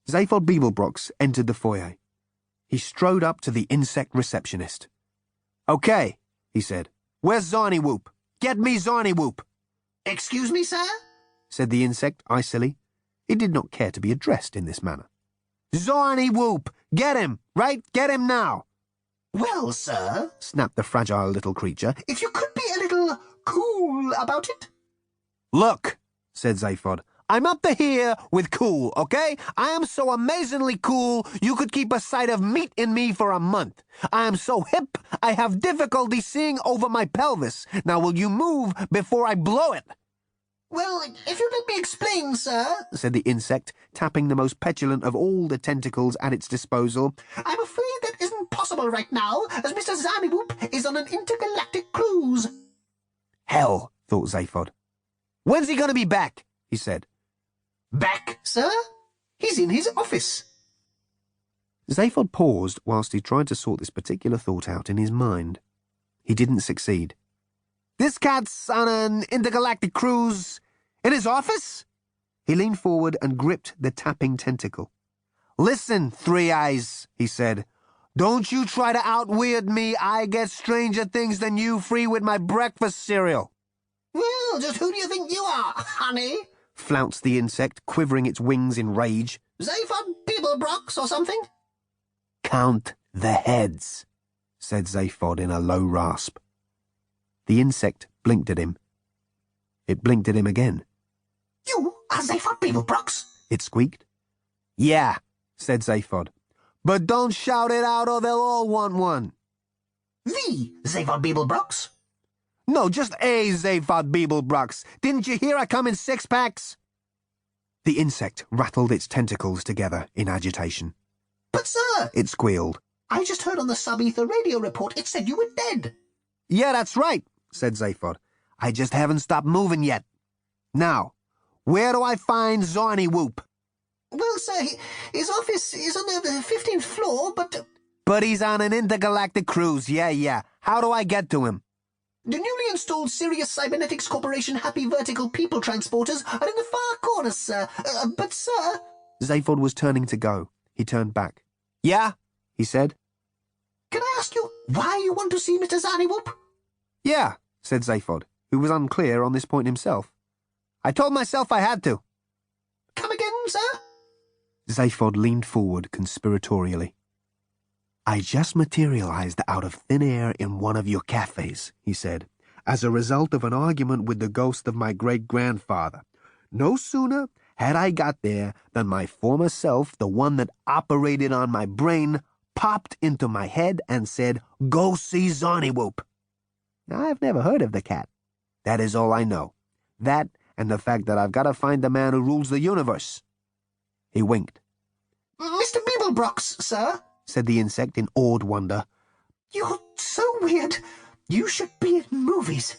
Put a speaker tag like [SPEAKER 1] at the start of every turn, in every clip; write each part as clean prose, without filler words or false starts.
[SPEAKER 1] Zaphod Beeblebrox entered the foyer. He strode up to the insect receptionist. "Okay," he said. "Where's Zarnywhoop? Get me Zarnywhoop."
[SPEAKER 2] "Excuse me, sir?"
[SPEAKER 1] said the insect icily. He did not care to be addressed in this manner. "Zarnywhoop! Get him! Right? Get him now!"
[SPEAKER 2] "Well, sir,"
[SPEAKER 1] snapped the fragile little creature.
[SPEAKER 2] "if you could be a little cool about it."
[SPEAKER 1] "Look," said Zaphod, "I'm up to here with cool, okay? I am so amazingly cool you could keep a side of meat in me for a month. I am so hip I have difficulty seeing over my pelvis. Now will you move before I blow it?"
[SPEAKER 2] "Well, if you'd let me explain, sir,"
[SPEAKER 1] said the insect, tapping the most petulant of all the tentacles at its disposal.
[SPEAKER 2] "I'm afraid that isn't possible right now, as Mr. Zarnywhoop is on an intergalactic cruise."
[SPEAKER 1] Hell, thought Zaphod. "When's he going to be back?" he said.
[SPEAKER 2] "Back, sir? He's in his office."
[SPEAKER 1] Zaphod paused whilst he tried to sort this particular thought out in his mind. He didn't succeed. "This cat's on an intergalactic cruise in his office?" He leaned forward and gripped the tapping tentacle. "Listen, Three Eyes," he said. "Don't you try to out-weird me. I get stranger things than you free with my breakfast cereal."
[SPEAKER 2] "Well, just who do you think you are, honey?"
[SPEAKER 1] flounced the insect, quivering its wings in rage.
[SPEAKER 2] "Zaphod Beeblebrox or something?"
[SPEAKER 1] "Count the heads," said Zaphod in a low rasp. The insect blinked at him. It blinked at him again.
[SPEAKER 2] "You are Zaphod Beeblebrox?"
[SPEAKER 1] it squeaked. "Yeah," said Zaphod. "But don't shout it out or they'll all want one."
[SPEAKER 2] "The Zaphod Beeblebrox?"
[SPEAKER 1] "No, just a Zaphod Beeblebrox. Didn't you hear I come in 6-packs? The insect rattled its tentacles together in agitation.
[SPEAKER 2] "But, sir,"
[SPEAKER 1] it squealed,
[SPEAKER 2] "I just heard on the sub-ether radio report it said you were dead."
[SPEAKER 1] "Yeah, that's right," said Zaphod. "I just haven't stopped moving yet. Now, where do I find Zarnywhoop?"
[SPEAKER 2] "Well, sir, his office is on the 15th floor, but..."
[SPEAKER 1] "But he's on an intergalactic cruise, yeah. How do I get to him?"
[SPEAKER 2] "The newly installed Sirius Cybernetics Corporation Happy Vertical People Transporters are in the far corner, sir. But, sir..."
[SPEAKER 1] Zaphod was turning to go. He turned back. "Yeah?" he said.
[SPEAKER 2] "Can I ask you why you want to see Mr. Zarnywhoop?"
[SPEAKER 1] "Yeah," said Zaphod, who was unclear on this point himself. "I told myself I had to."
[SPEAKER 2] "Come again, sir?"
[SPEAKER 1] Zaphod leaned forward conspiratorially. "I just materialized out of thin air in one of your cafes," he said, "as a result of an argument with the ghost of my great-grandfather. No sooner had I got there than my former self, the one that operated on my brain, popped into my head and said, 'Go see Zarnywhoop.' Now, I've never heard of the cat. That is all I know. That and the fact that I've got to find the man who rules the universe." He winked.
[SPEAKER 2] "Mr. Beeblebrox, sir,"
[SPEAKER 1] said the insect in awed wonder.
[SPEAKER 2] "You're so weird. You should be in movies."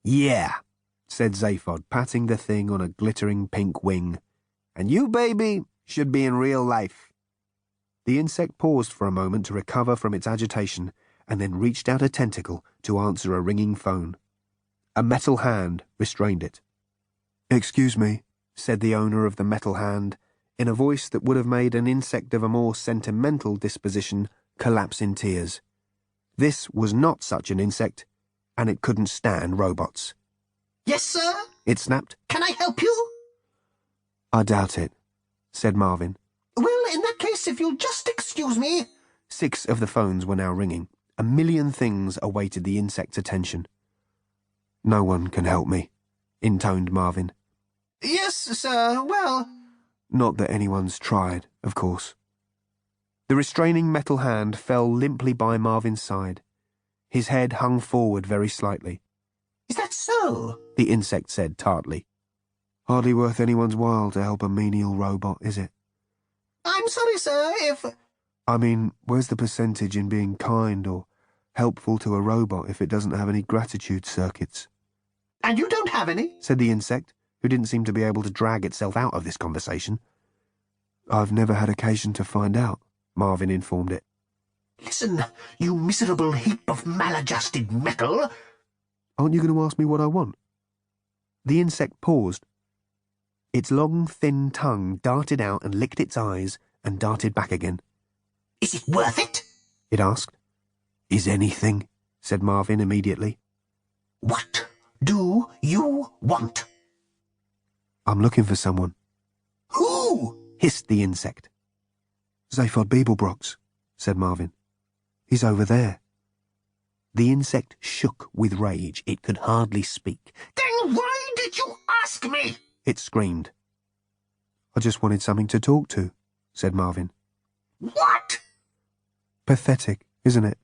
[SPEAKER 1] "Yeah," said Zaphod, patting the thing on a glittering pink wing. "And you, baby, should be in real life." The insect paused for a moment to recover from its agitation and then reached out a tentacle to answer a ringing phone. A metal hand restrained it. "Excuse me," said the owner of the metal hand, in a voice that would have made an insect of a more sentimental disposition collapse in tears. This was not such an insect, and it couldn't stand robots.
[SPEAKER 2] "Yes, sir?"
[SPEAKER 1] it snapped.
[SPEAKER 2] "Can I help you?"
[SPEAKER 1] "I doubt it," said Marvin.
[SPEAKER 2] "Well, in that case, if you'll just excuse me..."
[SPEAKER 1] 6 of the phones were now ringing. A million things awaited the insect's attention. "No one can help me," intoned Marvin.
[SPEAKER 2] "Yes, sir, well..."
[SPEAKER 1] "Not that anyone's tried, of course." The restraining metal hand fell limply by Marvin's side. His head hung forward very slightly.
[SPEAKER 2] "Is that so?"
[SPEAKER 1] the insect said tartly. "Hardly worth anyone's while to help a menial robot, is it?"
[SPEAKER 2] "I'm sorry, sir, if..."
[SPEAKER 1] "I mean, where's the percentage in being kind or helpful to a robot if it doesn't have any gratitude circuits?"
[SPEAKER 2] "And you don't have any?"
[SPEAKER 1] said the insect, who didn't seem to be able to drag itself out of this conversation. "I've never had occasion to find out," Marvin informed it.
[SPEAKER 2] "Listen, you miserable heap of maladjusted metal..."
[SPEAKER 1] "Aren't you going to ask me what I want?" The insect paused. Its long, thin tongue darted out and licked its eyes and darted back again.
[SPEAKER 2] Is it worth it?
[SPEAKER 1] It asked. Is anything, said Marvin immediately.
[SPEAKER 2] What do you want?
[SPEAKER 1] I'm looking for someone.
[SPEAKER 2] Who?
[SPEAKER 1] Hissed the insect. Zaphod Beeblebrox, said Marvin. He's over there. The insect shook with rage. It could hardly speak.
[SPEAKER 2] Then why did you ask me?
[SPEAKER 1] It screamed. I just wanted something to talk to, said Marvin.
[SPEAKER 2] What?
[SPEAKER 1] Pathetic, isn't it?